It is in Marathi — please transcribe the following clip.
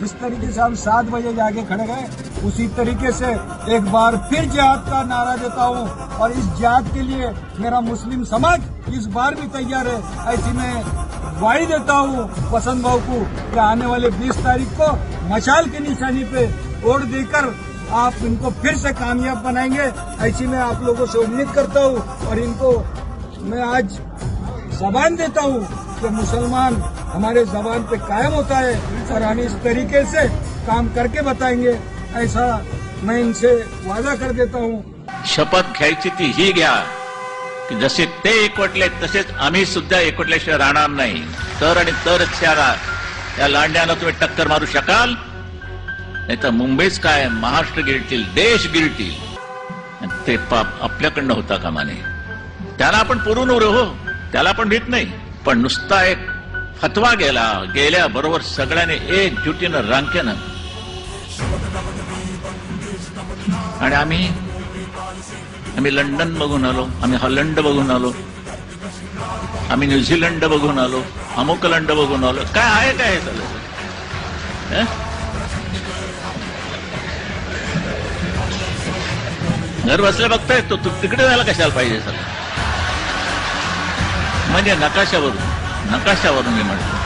जिस तरीके से हम 7 बजे जाके खड़े गए, उसी तरीके से एक बार फिर जिहाद का नारा देता हूं और इस जिहाद के लिए मेरा मुस्लिम समाज इस बार भी तैयार है। ऐसी में ग्वाही देता हूं वसंत भाऊ को कि आने वाले 20 तारीख को मशाल की निशानी पे वोट देकर आप इनको फिर से कामयाब बनाएंगे। ऐसी में आप लोगों से उम्मीद करता हूं और इनको मैं आज जबान देता हूं कि मुसलमान हमारे जबान पे कायम होता है और हम इस तरीके से काम करके बताएंगे, ऐसा मैं इनसे वादा कर देता हूं। शपथ घ्यायची ती ही घ्या की जसे ते एकवटले तसेच आम्ही सुद्धा एकवटल्याशिवाय राहणार नाही। तर आणि तरच या लांड्यानं तुम्ही टक्कर मारू शकाल, नाही तर मुंबईच काय महाराष्ट्र गिळतील, देश गिळतील। ते पाप आपल्याकडनं होता कामा नये। त्याला आपण पुरून उरे हो, त्याला पण भीत नाही, पण नुसता एक फतवा गेल्याबरोबर सगळ्यांनी एकजुटीनं रांकेनं आणि आम्ही लंडन बघून आलो, आम्ही हॉलंड बघून आलो, आम्ही न्यूझीलंड बघून आलो, अमुकलंड बघून आलो। काय आहे काय हे सगळं? घर बसल्या बघताय तो तिकडे जायला कशाला पाहिजे सगळं? म्हणजे नकाशावरून मी म्हणतो